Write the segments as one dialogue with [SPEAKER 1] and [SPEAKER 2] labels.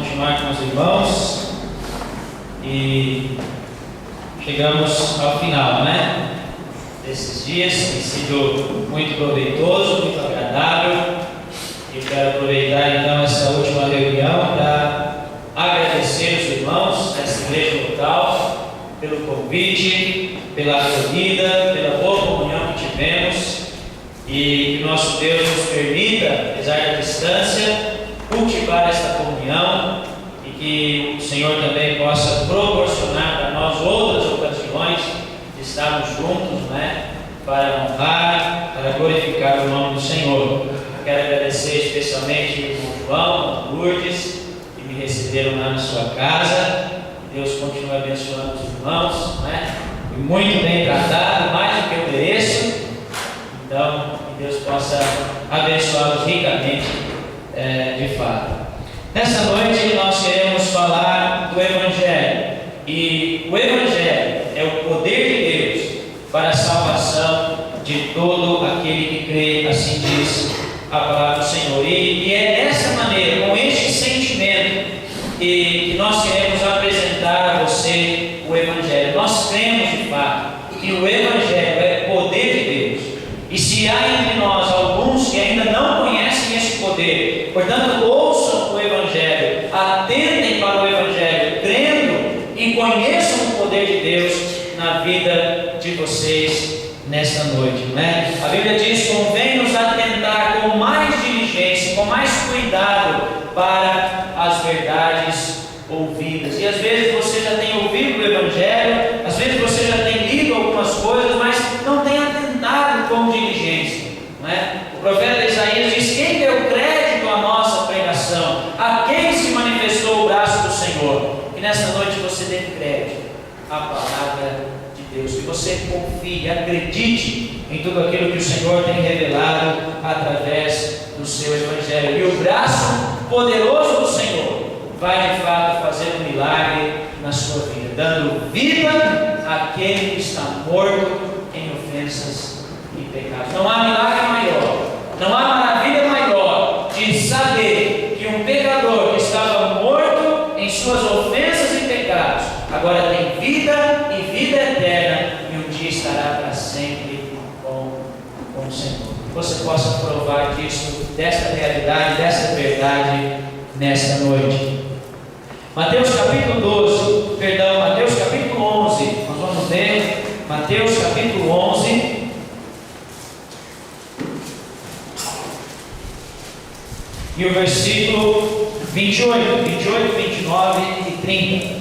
[SPEAKER 1] continuar com os irmãos e chegamos ao final, né? Desses dias tem sido muito proveitoso, muito agradável, e quero aproveitar então essa última reunião para agradecer os irmãos dessa igreja local pelo convite, pela acolhida, pela boa comunhão que tivemos, e que nosso Deus nos permita, apesar da distância, cultivar esta comunhão, e que o Senhor também possa proporcionar para nós outras ocasiões de estarmos juntos, né, para honrar, para glorificar o nome do Senhor. Quero agradecer especialmente o irmão João, o Lourdes, que me receberam lá na sua casa. Deus continue abençoando os irmãos, né? Fui muito bem tratado, mais do que eu mereço. Então, que Deus possa abençoá-los ricamente, de fato. Nessa noite nós queremos falar do Evangelho. E o Evangelho é o poder de Deus para a salvação de todo aquele que crê, assim diz a palavra do Senhor. E é dessa maneira, com este sentimento, que nós queremos apresentar a você o Evangelho. Nós cremos de fato que o Evangelho é poder de Deus. E se há entre nós alguns que ainda não conhecem esse poder, portanto, ouçam o Evangelho, atentem para o Evangelho, crendo e conheçam o poder de Deus na vida de vocês nesta noite, né? A Bíblia diz: convém-nos atentar com mais diligência, com mais cuidado para as verdades ouvidas. E às vezes você já tem ouvido o Evangelho, às vezes você já tem lido algumas coisas, mas não tem atentado com diligência, não é? O profeta Isaías diz: quem deu crédito à nossa pregação? A quem se manifestou o braço do Senhor? E nesta noite você dê crédito à palavra de Deus, que você confie, acredite em tudo aquilo que o Senhor tem revelado através do seu Evangelho. E o braço poderoso do Senhor vai de fato fazer um milagre na sua vida, dando vida àquele que está morto em ofensas e pecados. Não há milagre maior, não há maravilha maior de saber que um pecador que estava morto em suas ofensas e pecados agora tem vida e vida eterna, e um dia estará para sempre com o Senhor. Que você possa provar disso, desta realidade, desta verdade nesta noite. Mateus capítulo 11, nós vamos ler Mateus capítulo 11, e o versículo 28, 29 e 30.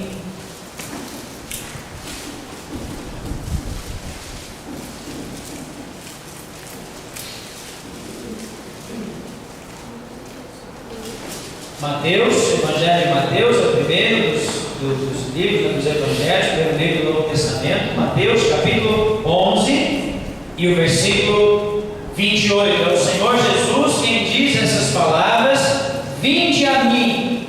[SPEAKER 1] Mateus, Evangelho de Mateus, é o primeiro dos livros dos Evangelhos, primeiro livro do Novo Testamento. Mateus capítulo 11 e o versículo 28. É o Senhor Jesus quem diz essas palavras: vinde a mim,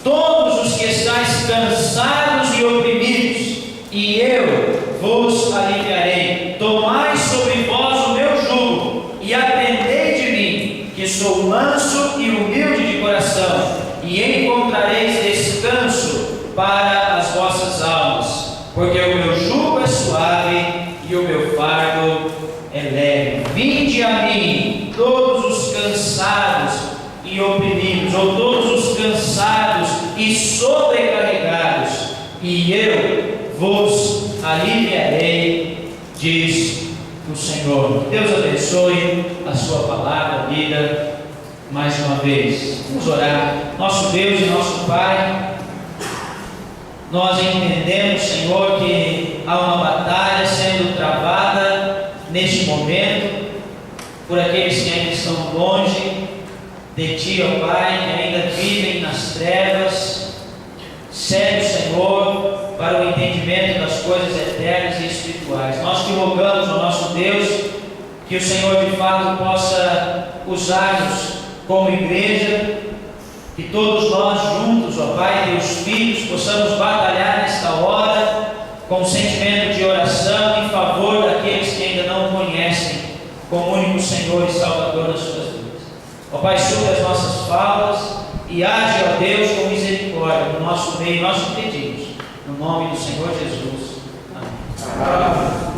[SPEAKER 1] todos os que estáis cansados e oprimidos, e eu vos aliviarei. Tomai sobre vós o meu jugo e aprendei de mim, que sou manso e humilde de coração, e encontrareis descanso para as vossas almas, porque o meu jugo é suave e o meu fardo é leve. Vinde a mim, todos os cansados e oprimidos, ou todos os cansados e sobrecarregados, e eu vos aliviarei, diz o Senhor. Deus abençoe a sua palavra, vida, mais uma vez. Vamos orar. Nosso Deus e nosso Pai, nós entendemos, Senhor, que há uma batalha sendo travada neste momento por aqueles que ainda estão longe de Ti, ó Pai, que ainda vivem nas trevas. Cede, Senhor, para o entendimento das coisas eternas e espirituais. Nós te rogamos, ó nosso Deus, que o Senhor de fato possa usar-nos como igreja, que todos nós juntos, ó Pai, teus filhos, possamos batalhar nesta hora com sentimento de oração em favor daqueles que ainda não o conhecem como único Senhor e Salvador das suas vidas. Ó Pai, supra as nossas faltas e age, ó Deus, com misericórdia no nosso meio, nós te pedimos, no nome do Senhor Jesus. Amém.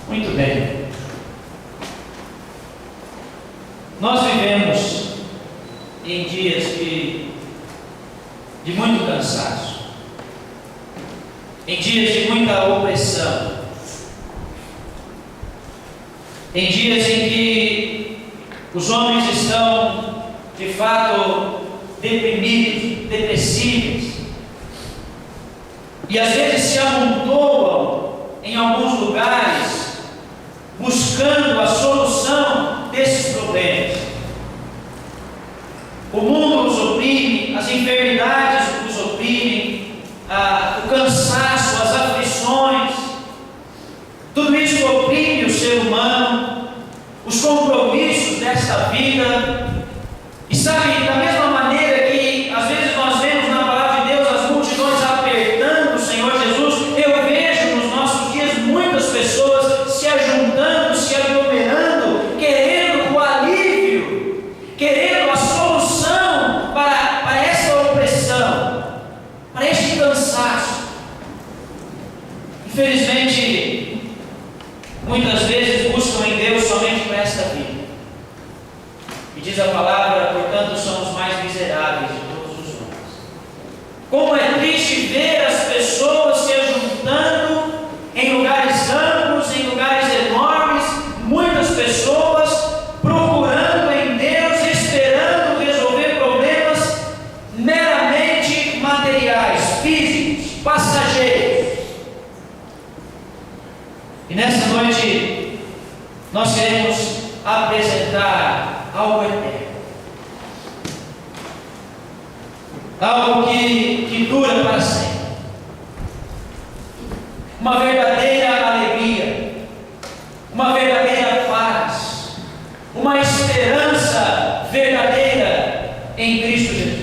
[SPEAKER 1] Muito bem. Nós vivemos em dias de muito cansaço, em dias de muita opressão, em dias em que os homens estão de fato deprimidos, depressivos, e às vezes se amontoam em alguns lugares buscando a solução desses problemas. O mundo os oprime, as enfermidades os oprimem, o cansaço, as aflições, tudo isso oprime o ser humano, os compromissos desta vida. E sabe, da mesma maneira que às vezes nós vemos na palavra de Deus as multidões apertando o Senhor Jesus, eu vejo nos nossos dias muitas pessoas se ajuntando, se aglomerando, querendo o alívio, querendo a solução para essa opressão, para este cansaço. Infelizmente, muitas vezes buscam em Deus somente para esta vida. E diz a palavra, portanto, somos mais miseráveis de todos os homens. Como é triste ver as pessoas se ajuntando em lugares amplos, em lugares enormes, muitas pessoas procurando em Deus, esperando resolver problemas meramente materiais, físicos, passageiros. E nessa noite nós queremos apresentar algo eterno, algo que dura para sempre, uma verdadeira alegria, uma verdadeira paz, uma esperança verdadeira em Cristo Jesus.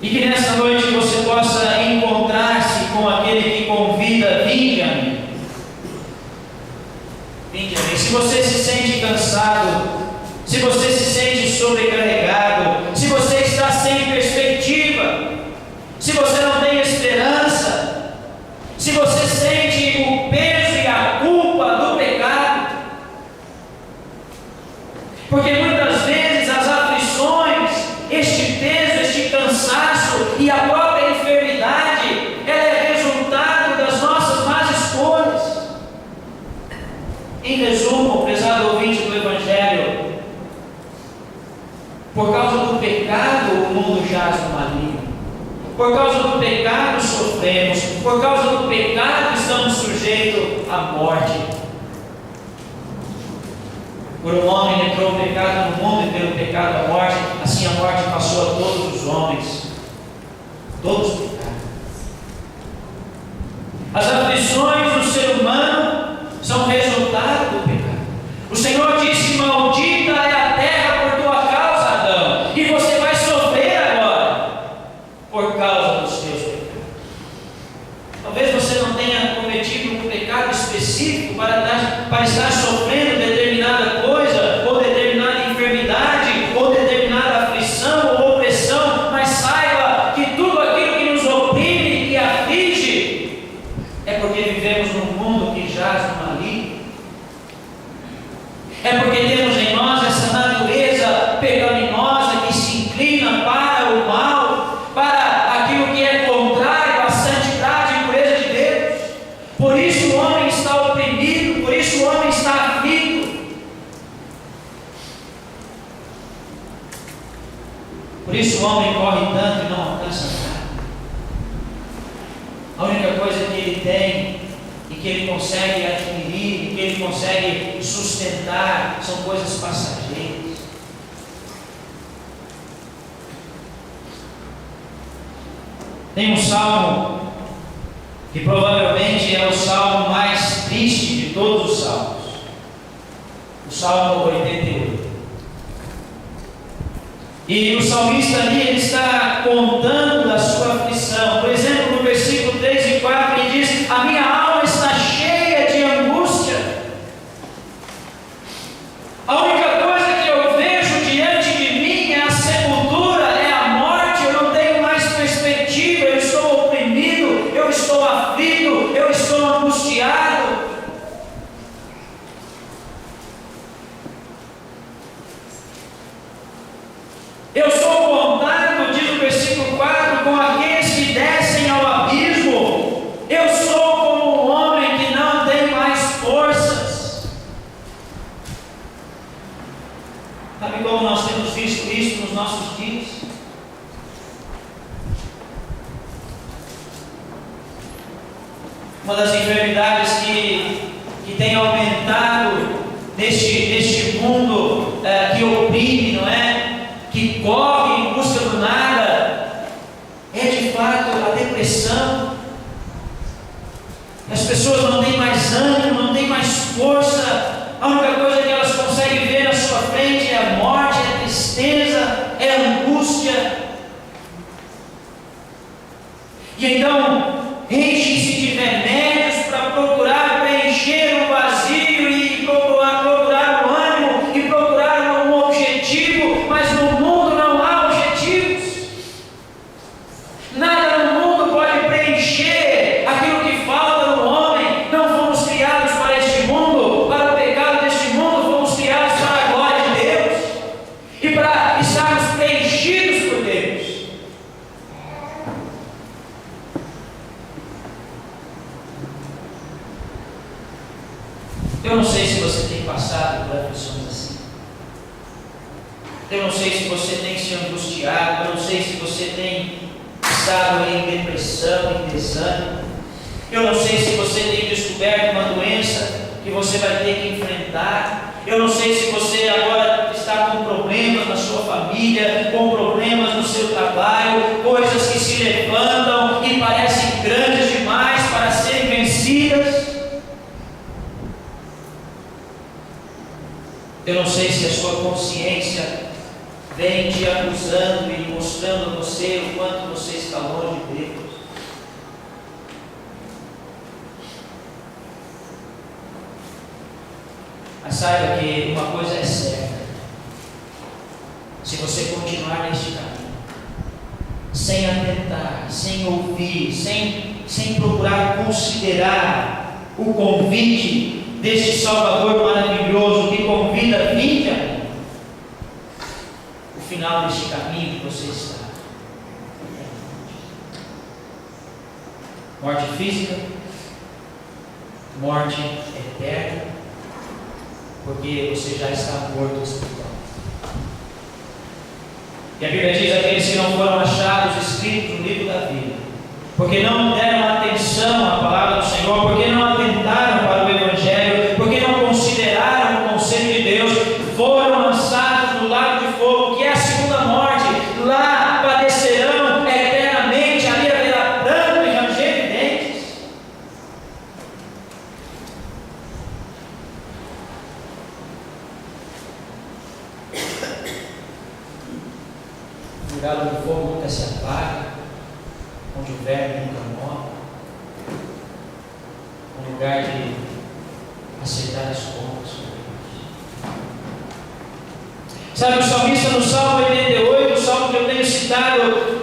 [SPEAKER 1] E que nessa noite você possa encontrar-se com aquele que convida: vinde a mim. Vinde a mim. Se você se sente cansado, se você se sente sobrecarregado, se você está sem perspectiva, se você não tem esperança, se você sente o peso e a culpa do pecado, porque muitas vezes as aflições, este peso, este cansaço e a própria enfermidade, ela é resultado das nossas más escolhas. Em resumo, prezado ouvinte do Evangelho, por causa do pecado o mundo jaz no maligno, por causa do pecado sofremos, por causa do pecado estamos sujeitos à morte. Por um homem entrou o pecado no mundo e pelo pecado a morte, assim a morte passou a todos os homens. Todos pecaram. As aflições do ser humano são resultado do pecado. O Senhor disse: maldita é a terra por tua causa, Adão, e você vai sofrer agora por causa dos teus pecados. Talvez você não tenha cometido um pecado específico para estar sofrendo determinada coisa, ou determinada enfermidade, ou determinada aflição ou opressão, mas saiba que tudo aquilo que nos oprime e aflige é porque vivemos num mundo que jaz no maligno. É porque temos em nós essa natureza pecaminosa que se inclina para o mal, para aquilo que é contrário à santidade e pureza de Deus. Por isso o homem está oprimido, por isso o homem está aflito. Por isso o homem corre tanto e não alcança nada. A única coisa que ele tem e que ele consegue adquirir, e que ele consegue sustentar, são coisas passageiras. Tem um salmo que provavelmente é o salmo mais triste de todos os salmos, o Salmo 88. E o salmista ali, ele está contando da sua aflição. Por exemplo, no versículo 3 e 4, ele diz: a minha alma está cheia de angústia. A única coisa que eu vejo diante de mim Sabe como nós temos visto isso nos nossos dias? Uma das enfermidades que tem aumentado neste mundo que oprime, não é? Que corre em busca do nada, é de fato a depressão. As pessoas não têm mais ânimo, não têm mais força. A única coisa que elas conseguem ver na sua frente é a morte, é a tristeza, é a angústia. E então, enchem-se de remédios para procurar preencher o vazio e procurar o ânimo e procurar um objetivo, mas no mundo não há objetivos. Nada no mundo pode preencher aquilo que falta no homem. Não fomos criados para este mundo, para o pecado deste mundo, fomos criados para a glória de Deus e para estarmos preenchidos por Deus. Eu não sei se você tem passado por aflições assim. Eu não sei se você tem se angustiado. Eu não sei se você tem estado em depressão, em desânimo. Eu não sei se você tem descoberto uma doença que você vai ter que enfrentar. Eu não sei se você agora está com problemas na sua família, com problemas no seu trabalho, coisas que se levantam e parecem grandes demais para serem vencidas. Eu não sei se a sua consciência vem te acusando e mostrando a você o quanto você está longe de Deus. Mas saiba que uma coisa é certa: se você continuar neste caminho, sem atentar, sem ouvir, sem procurar considerar o convite deste Salvador maravilhoso que convida: vinde a mim, o final deste caminho que você está é morte física, morte eterna, porque você já está morto espiritualmente. E a Bíblia diz: aqueles que não foram achados escritos no livro da vida, porque não deram atenção à palavra do Senhor, porque não atentaram para o Evangelho, porque não consideraram o conselho de Deus, foram lançados no lago de fogo, que é a segunda morte. Lá padecerão eternamente, ali haverá pranto e ranger de dentes. O galo do fogo nunca se apaga, onde o verme nunca morre, um lugar de acertar as contas com Deus. Sabe, o salmista no Salmo 88, o salmo que eu tenho citado,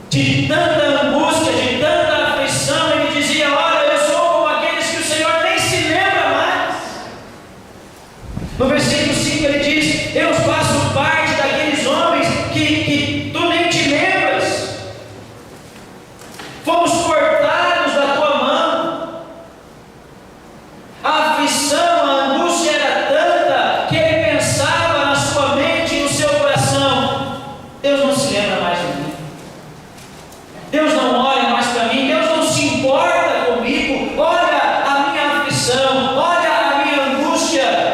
[SPEAKER 1] de tanta angústia, de tanta aflição, ele dizia: olha, eu sou como aqueles que o Senhor nem se lembra mais. No versículo 5 ele diz: eu faço parte daqueles homens que tu nem te lembras. Fomos cortados da tua mão. A aflição, a angústia era tanta que ele pensava na sua mente e no seu coração: Deus não se lembra mais de mim, Deus não olha mais para mim, Deus não se importa comigo. Olha a minha aflição, olha a minha angústia.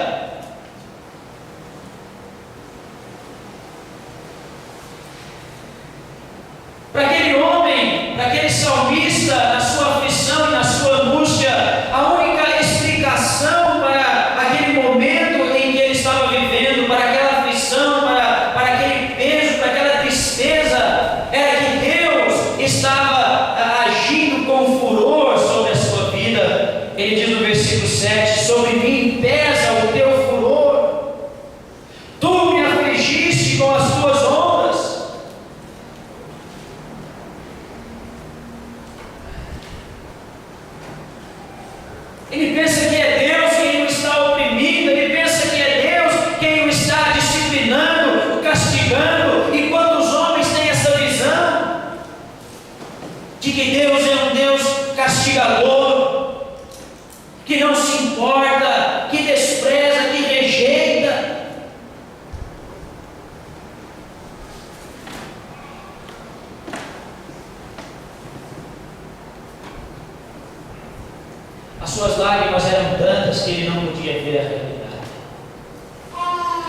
[SPEAKER 1] Para aquele homem, para aquele salmista, na sua aflição e na sua angústia, a única explicação para aquele momento em que ele estava vivendo, para aquela aflição, para aquele peso, para aquela tristeza, era que Deus estava agindo com furor sobre a sua vida. Ele diz no versículo 7: sobre mim pesa o teu furor, tu me afligiste com as tuas ondas. Ele pensa que é Deus quem o está oprimindo, ele pensa que é Deus quem o está disciplinando, castigando. E quantos homens têm essa visão de que Deus é um Deus castigador, que não se importa, que despreza, que rejeita?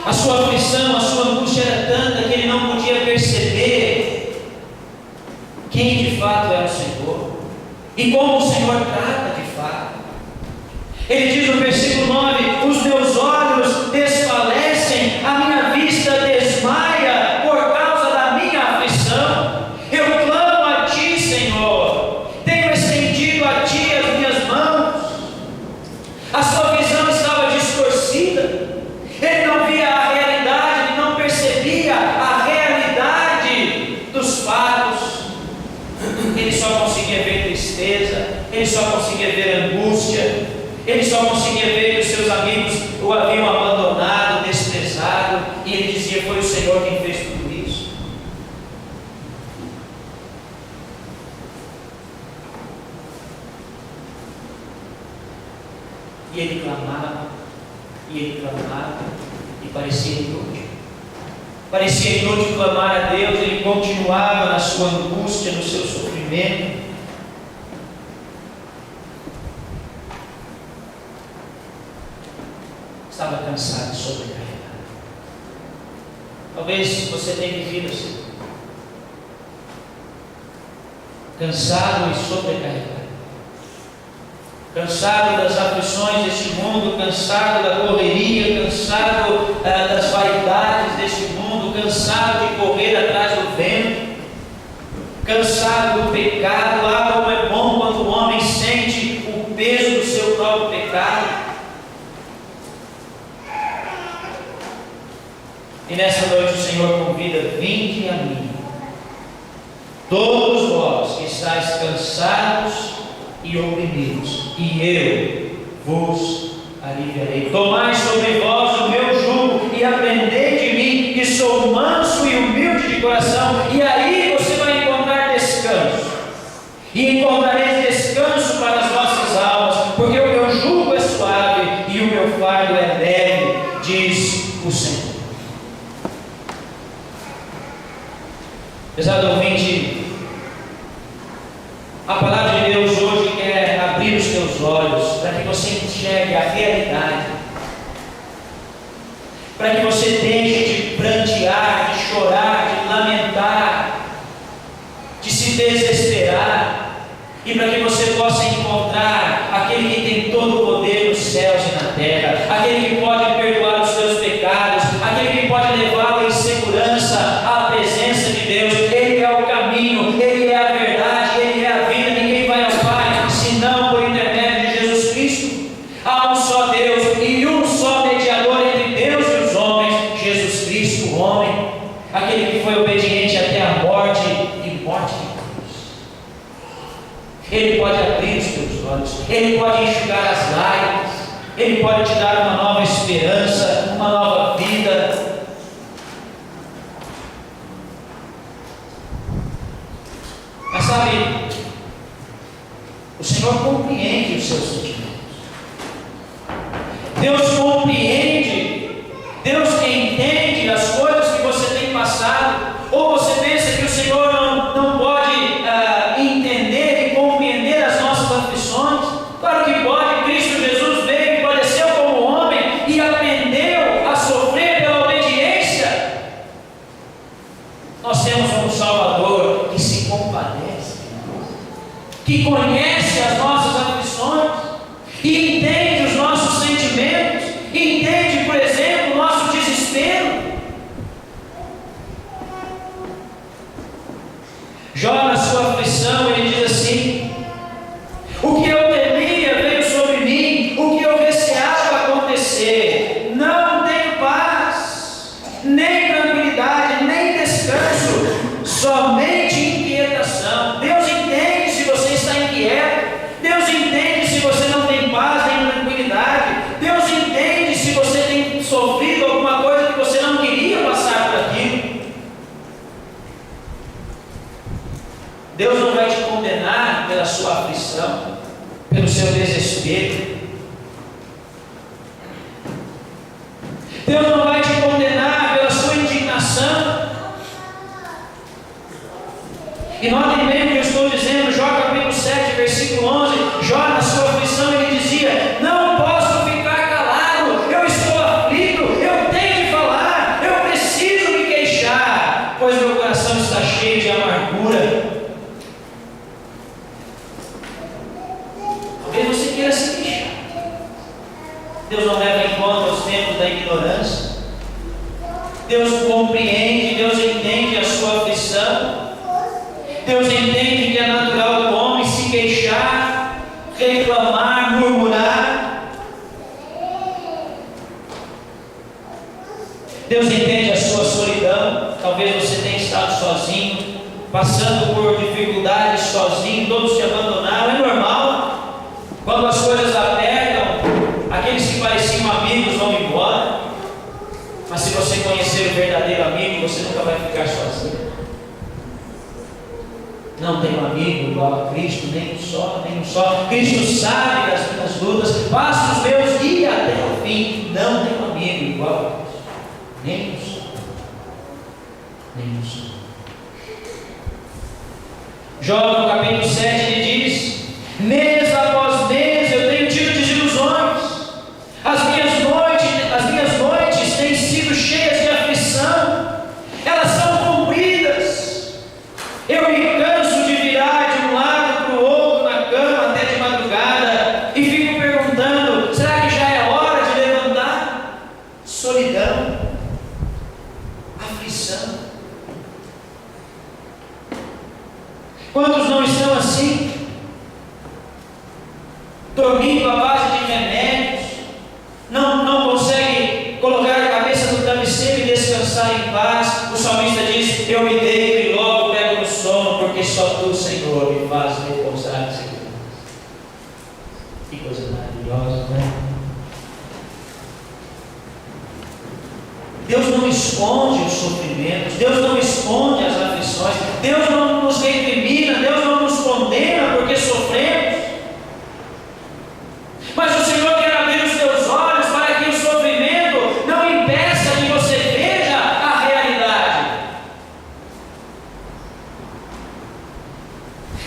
[SPEAKER 1] A sua aflição, a sua angústia era tanta que ele não podia perceber quem de fato era o Senhor e como o Senhor trata de fato. Ele diz no versículo 9: os meus olhos desfalecem, a minha vista desmaia por causa da minha aflição. Eu clamo a Ti, Senhor, tenho estendido a Ti as minhas mãos. A sua visão estava distorcida, ele não via a realidade, ele não percebia a realidade dos fatos, ele só conseguia ver tristeza, ele só conseguia ver angústia, ele só conseguia ver que os seus amigos o haviam abandonado, desprezado, e ele dizia: foi o Senhor quem fez tudo isso. E ele clamava, e parecia inútil. Parecia inútil clamar a Deus, ele continuava na sua angústia, no seu sofrimento. Estava cansado e sobrecarregado. Talvez você tenha vivido assim, cansado e sobrecarregado, cansado das aflições deste mundo, cansado da correria, cansado das vaidades deste mundo, cansado de correr atrás do vento, cansado do pecado. Ah, como é bom quando o homem sente o peso do seu próprio pecado. E nessa noite o Senhor convida: vinde a mim, todos vós que estáis cansados e oprimidos, e eu vos aliviarei. Tomai sobre vós o meu jugo e aprendei de mim, que sou manso e humilde de coração, e aí você vai encontrar descanso, e encontrareis descanso para as vossas almas, porque o meu jugo é suave e o meu fardo é leve, diz o Senhor. Pesado ouvinte, a palavra de Deus hoje quer abrir os teus olhos para que você enxergue a realidade, para que você deixe de prantear, de chorar, de lamentar, de se desesperar, e para que você possa encontrar aquele que tem todo o poder nos céus e na terra, aquele que pode perdoar os seus pecados, aquele que pode levá-lo em segurança à presença de Deus. Ele é o caminho, Ele é a verdade, Ele é a vida. Ninguém vai ao Pai senão por intermédio de Jesus Cristo. Há um só Deus e um só mediador entre Deus e os homens, Jesus Cristo, o homem, aquele que foi obediente até a morte e morte de cruz. Ele pode abrir os teus olhos, Ele pode enxugar as lágrimas, Ele pode te dar uma nova esperança, uma nova vida. Mas sabe, o Senhor compreende os seus sentimentos. Deus compreende, Deus entende as coisas que você tem passado. Ou você pensa que o Senhor não pode entender e compreender as nossas aflições? Claro que pode. Cristo Jesus veio e padeceu como homem e aprendeu a sofrer pela obediência. Nós temos um Salvador que se compadece, que conhece as nossas aflições e entende os nossos sentimentos, entende, por exemplo, o nosso desespero. Jó, na sua aflição, ele diz assim: o que eu temia veio sobre mim, o que eu receava acontecer. Não tenho paz, nem tranquilidade, nem descanso, somente inquietação. Deus entende se você está inquieto, Deus entende se você não tem paz nem tranquilidade, Deus entende se você tem sofrido alguma coisa que você não queria passar por aquilo. Deus não vai te condenar pela sua aflição, pelo seu desespero. Deus não vai te condenar pela sua indignação. E notem bem o que eu estou dizendo. Jó capítulo 7, versículo 11. Jó, na sua aflição, ele dizia: não posso ficar calado, eu estou aflito, eu tenho de falar. Deus compreende, Deus entende a sua aflição. Deus entende que é natural do homem se queixar, reclamar, murmurar. Deus entende a sua solidão. Talvez você tenha estado sozinho, passando por dificuldades sozinho, todos te abandonaram. É normal. Quando as coisas apertam, aqueles que pareciam amigos vão embora. Mas se você conhecer o verdadeiro amigo, você nunca vai ficar sozinho. Não tem um amigo igual a Cristo, nem um só. Cristo sabe das minhas lutas, passo os meus dias até o fim. Não tem um amigo igual a Cristo, nem um só. Jó, no capítulo 7, ele diz: mês após mês eu tenho tido desilusões. As minhas noites têm sido cheias de aflição. Elas são compridas. Eu me canso de virar de um lado para o outro na cama até de madrugada e fico perguntando: será que já é hora de levantar? Solidão, aflição. Quantos não estão assim? Dormindo à base de remédios, não consegue colocar a cabeça no travesseiro e descansar em paz. O salmista diz: eu me deito e logo pego no sono, porque só tu, Senhor, me faz repousar em segurança. Que coisa maravilhosa, né? Deus não esconde os sofrimentos, Deus não esconde as aflições, Deus não nos recrimina, Deus não nos condena porque sofremos. Mas o Senhor quer abrir os teus olhos para que o sofrimento não impeça que você veja a realidade.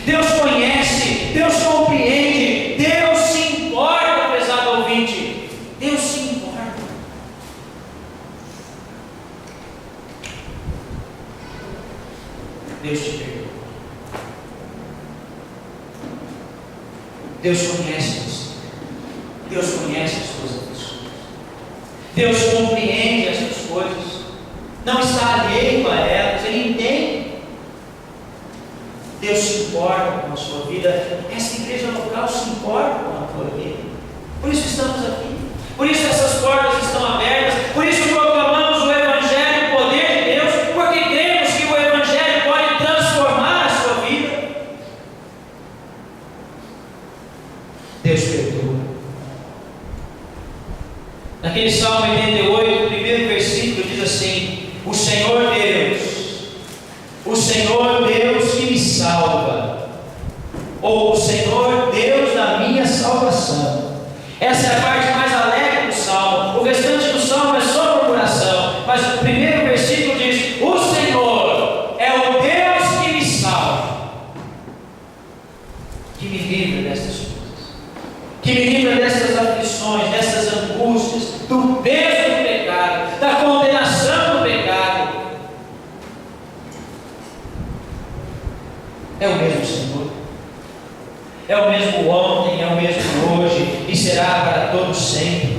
[SPEAKER 1] Deus conhece, Deus compreende, Deus se importa, prezado ouvinte. Deus se importa. Deus te perdoa. Deus conhece você. Deus conhece as suas aflições. Deus compreende essas coisas. Não está alheio a elas. Ele entende. Deus se importa com a sua vida. Essa igreja local se importa com a tua vida. Por isso estamos aqui. Por isso essas portas estão abertas. Por isso proclamamos o Evangelho, o poder de Deus, porque cremos que o Evangelho pode transformar a sua vida. Deus perdoa. Naquele Salmo 88, o primeiro versículo diz assim: o Senhor Deus que me salva, ou o Senhor Deus da minha salvação. Essa é a parte mais alegre do Salmo. O restante do Salmo é só murmuração, mas o primeiro versículo diz: o Senhor é o Deus que me salva, que me livra destas coisas, que me livra dessas aflições, dessas angústias, do peso do pecado, da condenação do pecado. É o mesmo Senhor, é o mesmo ontem, é o mesmo hoje e será para todos sempre.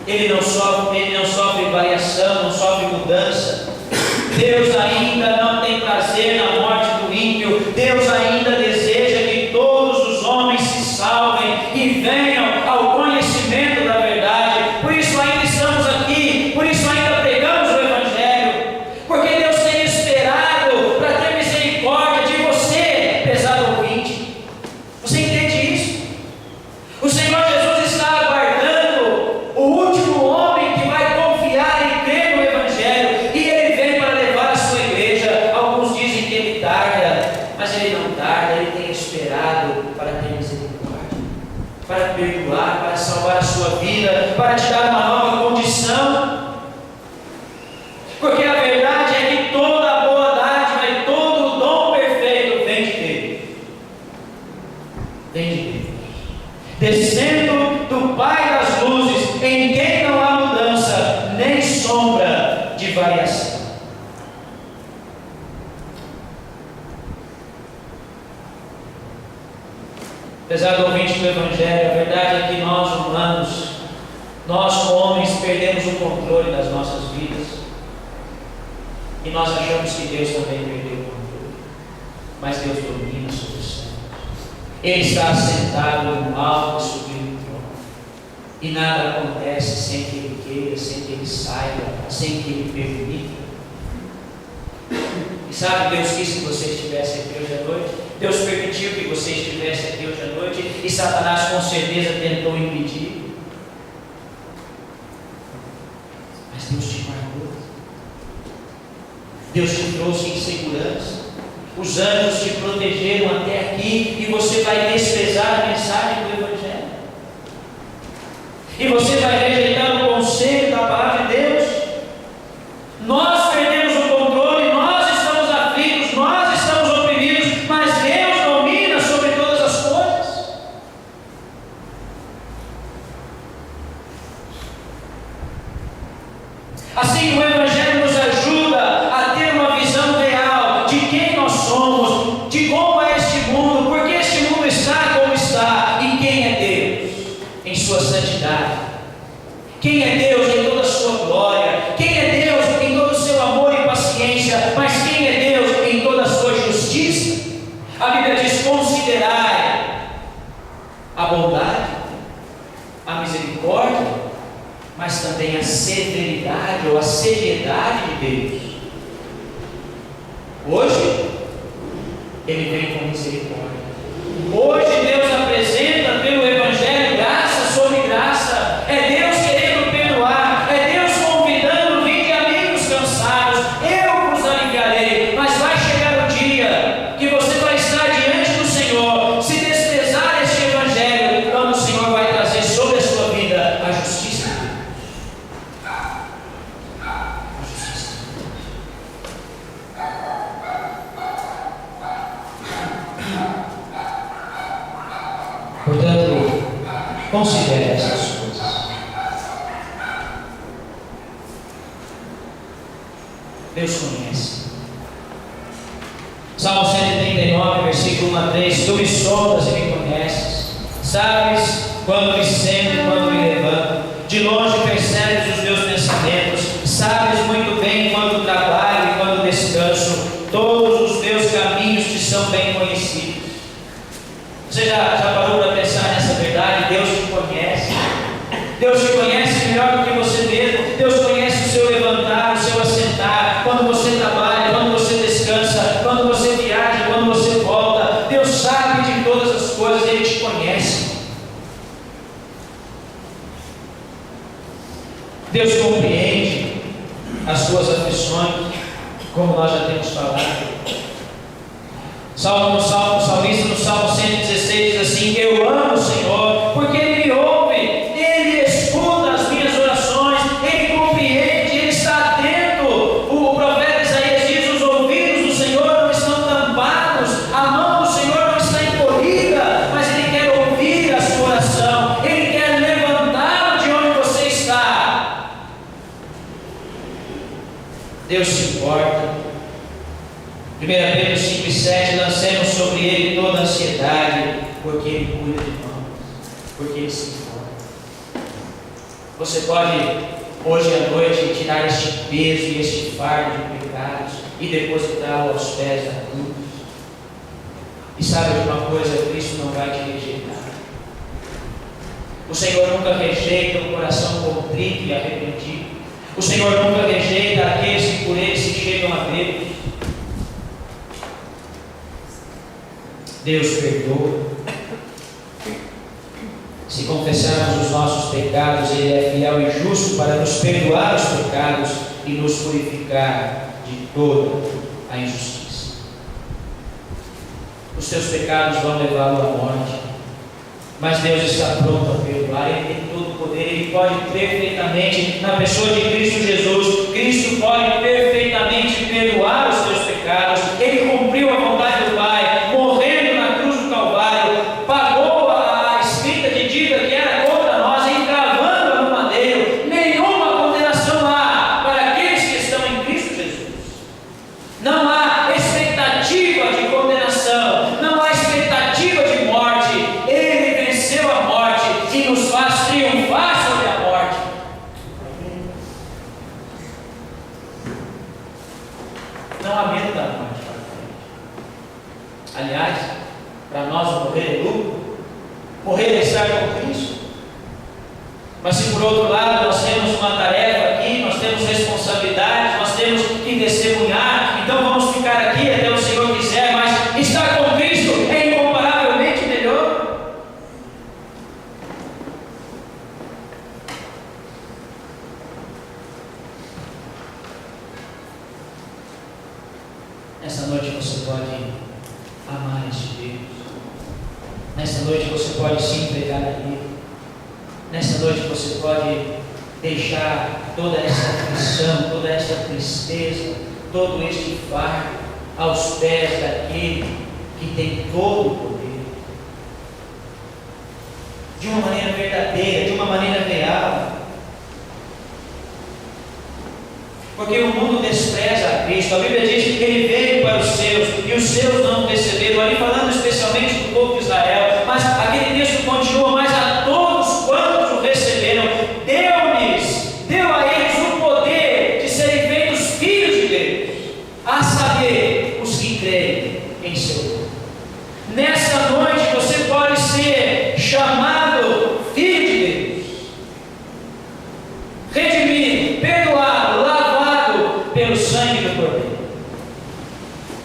[SPEAKER 1] Ele não sofre variação, não sofre mudança. Deus ainda não tem prazer na morte do ímpio. Deus ainda deseja que todos os homens se salvem e venham ao conhecimento da verdade. Por isso ainda estamos aqui, por isso ainda pregamos o Evangelho, porque Deus tem esperado para ter misericórdia de você, pesado ouvinte. Você entende isso? O Senhor Jesus está aguardando o último homem que vai confiar e crer no Evangelho, e Ele vem para levar a sua igreja. Alguns dizem que Ele tarda, mas Ele não tarda. Ele tem esperado para ter misericórdia, para perdoar, para salvar a sua vida, para te dar uma nova condição. Porque a verdade é que toda a boa dádiva e todo o dom perfeito vem de Deus. Vem de Deus, descendo do Pai das luzes, em quem não há mudança, nem sombra de variação. Apesar do ouvinte do Evangelho, a verdade é que nós humanos, nós homens, perdemos o controle das nossas vidas. E nós achamos que Deus também perdeu o controle. Mas Deus domina sobre os céus. Ele está sentado no alto e sublime trono. E nada acontece sem que Ele queira, sem que Ele saiba, sem que Ele permita. E sabe, Deus quis que você estivesse aqui hoje à noite. Deus permitiu que você estivesse aqui hoje à noite. E Satanás com certeza tentou impedir. Mas Deus te guardou. Deus te trouxe em segurança. Os anjos te protegeram até aqui. E você vai desprezar a mensagem do Evangelho. E você vai rejeitar o conselho da palavra de Deus. Nós perdemos o controle, nós estamos aflitos, nós estamos oprimidos, mas Deus domina sobre todas as coisas. Assim, o Evangelho nos ajuda a ter uma visão real de quem nós somos, de como é este mundo, porque este mundo está como está, e quem é Deus em sua santidade. Quem é Deus em toda a sua glória? Quem é Deus em todo o seu amor e paciência? Mas quem é Deus em toda a sua justiça? A Bíblia diz: considerai a bondade, a misericórdia, mas também a severidade ou a seriedade de Deus. Hoje, Ele vem com misericórdia. Hoje Deus apresenta pelo Evangelho graça sobre graça. É Deus querendo perdoar, é Deus convidando: vinde amigos cansados, eu vos aliviarei. Mas vai chegar o dia que você vai estar diante do Senhor. Se desprezar este Evangelho, então o Senhor vai trazer sobre a sua vida a justiça de Deus. A justiça de Deus. Portanto, considere essas coisas. Deus conhece. Salmo 139, versículo 1 a 3: Tu me sondas e me conheces, sabes quando me sento e quando me levanto, de longe percebes os meus pensamentos, sabes muito bem quando trabalho e quando descanso, todos os meus caminhos te são bem conhecidos. Você já parou para pensar nessa verdade? Deus te conhece. Deus te conhece melhor do que você mesmo. Deus conhece o seu levantar, o seu assentar, quando você trabalha, quando você descansa, quando você viaja, quando você volta. Deus sabe de todas as coisas, Ele te conhece. Deus compreende as suas aflições, como nós já temos falado. O salmista no Salmo 116 diz assim: eu amo o Senhor, porque Ele me ouve, Ele escuta as minhas orações, Ele compreende, Ele está atento. O profeta Isaías diz: os ouvidos do Senhor não estão tampados, a mão do Senhor não está encolhida, mas Ele quer ouvir a sua oração, Ele quer levantá-lo de onde você está. Deus se importa. 1 Pedro 5,7: lancemos sobre Ele toda a ansiedade, porque Ele cuida de nós, porque Ele se importa. Você pode, hoje à noite, tirar este peso e este fardo de pecados e depositá-lo aos pés da cruz. E sabe de uma coisa? Cristo não vai te rejeitar. O Senhor nunca rejeita o coração contrito e arrependido. O Senhor nunca rejeita aqueles que por Ele se chegam a Deus. Deus perdoa. Se confessarmos os nossos pecados, Ele é fiel e justo para nos perdoar os pecados e nos purificar de toda a injustiça. Os teus pecados vão levá-lo à morte, mas Deus está pronto a perdoar. Ele tem todo o poder, Ele pode perfeitamente, na pessoa de Cristo Jesus, Cristo pode perfeitamente perdoar os teus pecados. Ele cumpriu a vontade do Pai, morrendo na cruz do Calvário, pagou a escrita de dívida que era contra nós, encravando-a no madeiro. Nenhuma condenação há para aqueles que estão em Cristo Jesus. Não há expectativa de condenação, não há expectativa de morte. Ele venceu a morte e nos faz triunfar sobre a morte. Não há medo da morte para frente. Aliás, para nós morrer é lucro. Morrer é estar com Cristo. Mas se por outro lado nós temos uma tarefa aqui, nós temos responsabilidades, nós temos que testemunhar, então vamos ficar aqui até o Senhor quiser, mas estar com Cristo é incomparavelmente melhor. Nessa noite você pode amar este Deus. Nessa noite você pode se entregar a Ele. Nessa noite você pode deixar toda essa aflição, toda essa tristeza, todo este fardo aos pés daquele que tem todo o poder. De uma maneira verdadeira, de uma maneira real. Porque o mundo despreza a Cristo. A Bíblia diz que Ele veio para os seus e os seus não o receberam. Ali falando especialmente do povo de Israel. Mas aquele texto continua, mas a todos quantos o receberam, deu a eles o poder de serem feitos filhos de Deus, a saber, os que creem em seu nome. Nessa noite você pode ser chamado filho de Deus, redimido, perdoado, lavado pelo sangue do Cordeiro,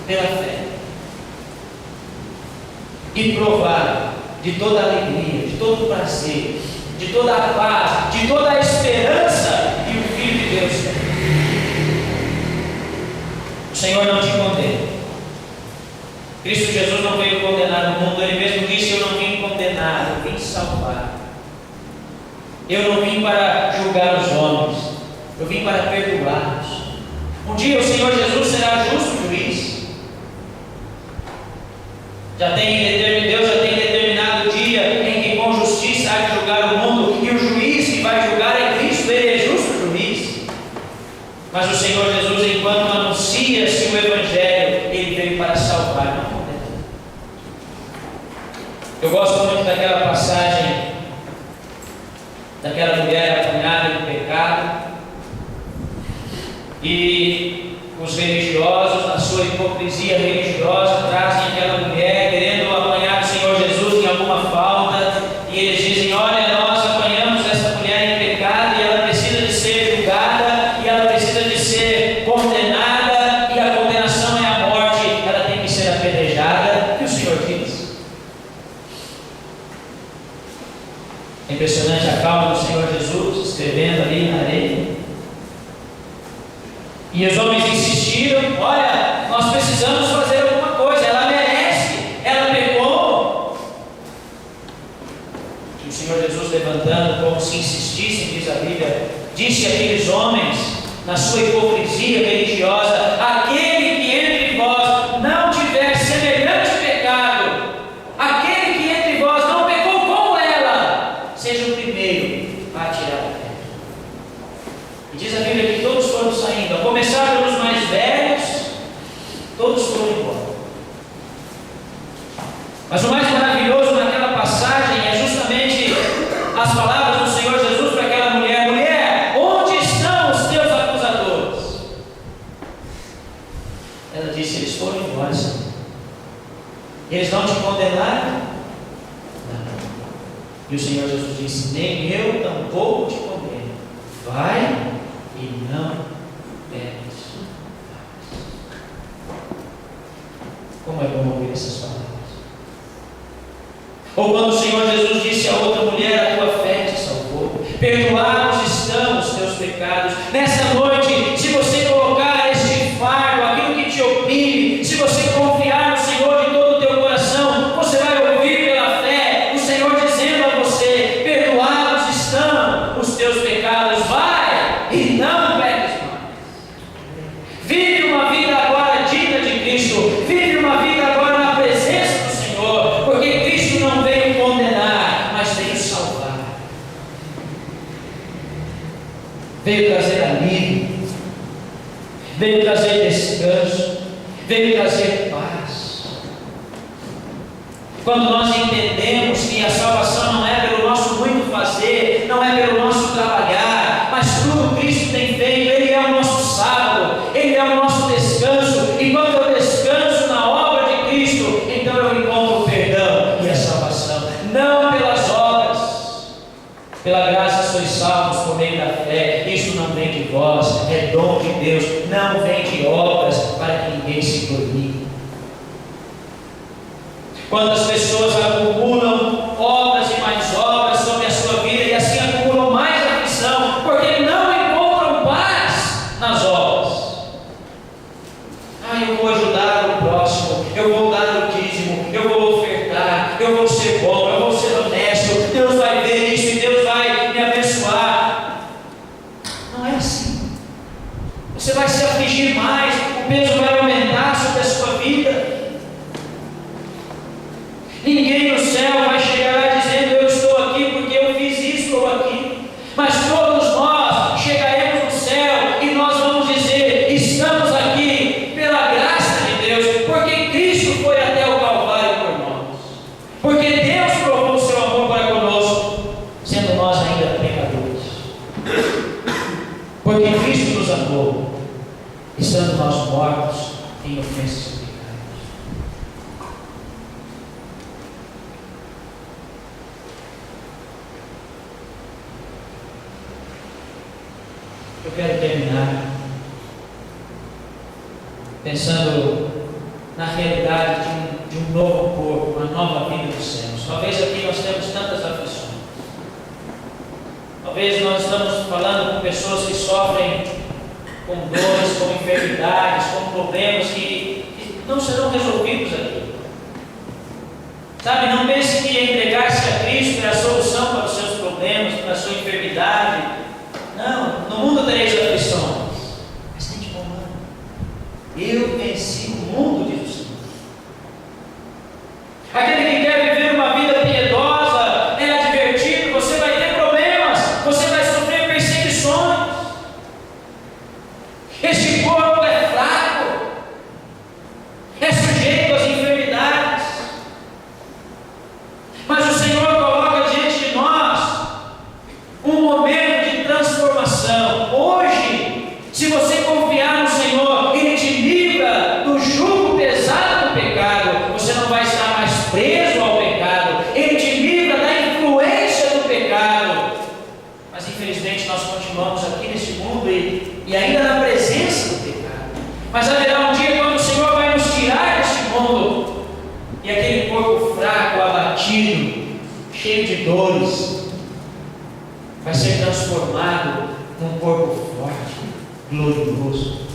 [SPEAKER 1] pela fé, e provado de toda a alegria, de todo o prazer, de toda a paz, de toda a esperança que o Filho de Deus tem. O Senhor não te condena. Cristo Jesus não veio condenar o mundo. Ele mesmo disse: eu não vim condenar, eu vim salvar. Eu não vim para julgar os homens, eu vim para perdoá-los. Um dia o Senhor Jesus será justo juiz. Deus já tem determinado o dia em que com justiça há de julgar o mundo, e o juiz que vai julgar é Cristo. Ele é justo juiz. Mas o Senhor Jesus, enquanto anuncia-se o Evangelho, Ele veio para salvar, não condenar. Eu gosto muito daquela passagem daquela mulher apanhada no pecado, e os religiosos, na sua hipocrisia religiosa, trazem aquela mulher querendo apanhar o Senhor Jesus em alguma falta, e eles dizem: olha, nós apanhamos essa mulher em pecado e ela precisa de ser julgada, e ela precisa de ser condenada, e a condenação é a morte, ela tem que ser apedrejada. E o Senhor diz: é impressionante a calma do Senhor Jesus escrevendo ali na areia. E os homens insistiram: olha, nós precisamos fazer alguma coisa, ela merece, ela pecou. E o Senhor Jesus, levantando como se insistissem, diz a Bíblia, disse àqueles homens, na sua hipocrisia religiosa: aquele que entre vós não tiver semelhante pecado, aquele que entre vós não pecou como ela, seja o primeiro a atirar a pedra. E diz a Bíblia que todos foram saindo, a começar pelos mais velhos, todos foram embora. Mas o mais maravilhoso naquela passagem é justamente as palavras do Senhor Jesus para aquela mulher: mulher, onde estão os teus acusadores? Ela disse: eles foram embora, Senhor. Eles não te condenaram? Não. E o Senhor Jesus disse: nem eu tampouco te condeno. Vai e não peques mais. Como é bom ouvir essas palavras. Ou quando o Senhor Jesus disse a outra mulher: a tua fé te salvou, perdoados estão os teus pecados. Nessa noite, se você colocar este fardo, aquilo que te oprime, se você confiar no Senhor de todo o teu coração, você vai ouvir pela fé o Senhor dizendo a você: perdoados estão os teus pecados, vai e não peques mais. Vive uma vida agora digna de Cristo, vive uma vida agora na presença do Senhor, porque Cristo não veio condenar, mas veio salvar, veio trazer alívio, veio trazer descanso, veio trazer paz. Quando nós entendemos que a salvação não é pelo nosso muito fazer, não é pelo nosso trabalhar, mas tudo Cristo tem feito, Ele é o nosso sábado, Ele é o nosso descanso, dom de Deus, não vem de obras para que ninguém se glorie. Quando as pessoas acumulam obras e mais obras sobre a sua vida e assim acumulam mais aflição, porque não encontram paz nas obras. Eu vou ajudar o próximo, eu vou dar o dízimo, eu vou ofertar, eu vou ser bom, eu vou ser honesto, Deus vai ver isso e Deus vai me abençoar. Não é assim. Você vai se afligir mais, o peso vai aumentar sobre a sua vida. Ninguém no céu vai chegar lá dizendo: eu estou aqui porque eu fiz isso ou aquilo. Mas todos nós chegaremos no céu e nós vamos dizer: estamos aqui pela graça de Deus, porque Cristo foi até o Calvário por nós, porque Deus provou o seu amor para conosco, sendo nós ainda pecadores, porque Cristo nos amou, estando nós mortos em ofensas. Eu quero terminar pensando na realidade de um novo corpo, uma nova vida dos céus. Talvez aqui nós temos tantas aflições. Talvez nós estamos falando com pessoas que sofrem com dores, com enfermidades, com problemas que não serão resolvidos aqui. Sabe, não pense que entregar-se a Cristo é a solução para os seus problemas, para a sua enfermidade. Não, no mundo tereis aflições, mas tem de bom ânimo. Eu venci o mundo, diz o Senhor. Aquele que quer viver uma vida piedosa, é advertido: você vai ter problemas, você vai sofrer perseguições. Este corpo é fraco, é sujeito às enfermidades, mas o Senhor coloca diante de nós um momento de transformação. Hoje, se você confiar no Senhor, Ele te livra do jugo pesado do pecado. Você não vai estar mais preso ao pecado. Ele te livra da influência do pecado. Mas infelizmente nós continuamos aqui nesse mundo e ainda na presença do pecado. Mas haverá um dia quando o Senhor vai nos tirar deste mundo e aquele corpo fraco, abatido, cheio de dores, vai ser transformado num corpo forte, glorioso.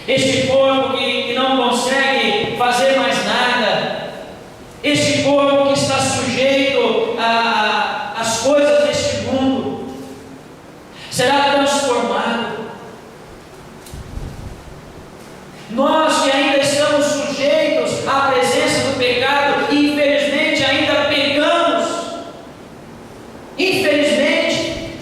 [SPEAKER 1] Este corpo que não consegue fazer mais nada, este corpo que está sujeito às coisas deste mundo, será transformado. Nós que ainda estamos sujeitos à presença do pecado e infelizmente ainda pecamos, infelizmente,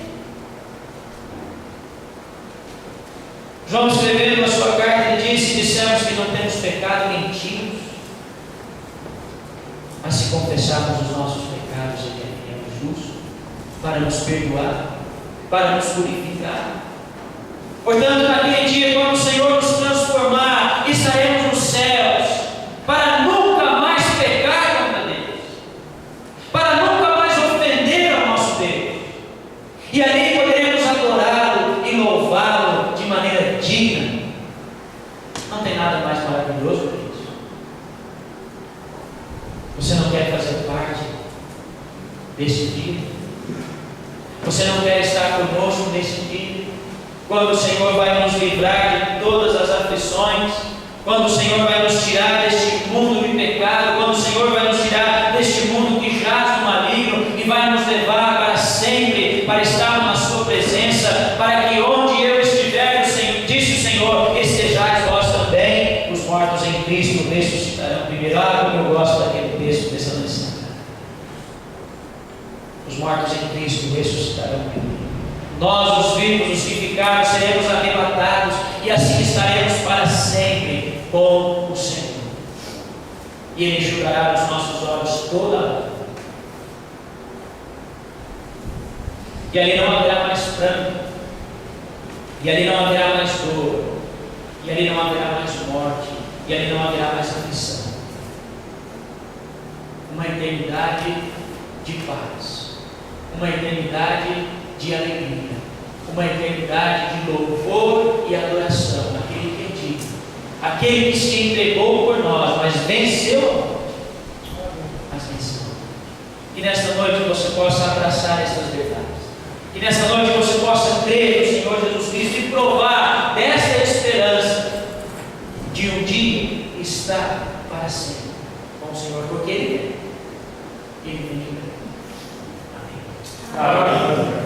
[SPEAKER 1] João escrevendo na sua carta, ele disse: dissemos que não temos pecado, mentimos, mas se confessarmos os nossos pecados, Ele é fiel e justo para nos perdoar, para nos purificar. Portanto, naquele dia, quando o Senhor nos transformar, estaremos nos céus, para nunca mais pecar contra Deus, para nunca mais ofender ao nosso Deus, e ali poderemos adorá-lo e louvá-lo de maneira digna. Não tem nada mais maravilhoso que isso. Você não quer fazer parte desse dia? Você não quer estar conosco nesse dia? Quando o Senhor vai nos livrar de todas as aflições, quando o Senhor vai nos tirar deste mundo de pecado, quando o Senhor vai nos tirar deste mundo que jaz no maligno e vai nos levar para sempre, para estarmos na sua presença, para que onde eu estiver, disse o Senhor, estejais vós também. Os mortos em Cristo ressuscitarão primeiro. Como eu gosto daquele texto dessa lição. Os mortos em Cristo ressuscitarão primeiro. Nós, os vivos, os que ficarmos, seremos arrebatados e assim estaremos para sempre com o Senhor. E Ele enxugará os nossos olhos toda a lágrima. E ali não haverá mais pranto, e ali não haverá mais dor, e ali não haverá mais morte, e ali não haverá mais aflição. Uma eternidade de paz, uma eternidade de alegria, uma eternidade de louvor e adoração àquele que é digno, aquele que se entregou por nós, mas venceu a morte. Mas venceu. Que nesta noite você possa abraçar essas verdades. Que nesta noite você possa crer no Senhor Jesus Cristo e provar desta esperança de um dia estar para sempre com o Senhor, porque Ele é. Ele vem de breve. Amém.
[SPEAKER 2] Amém.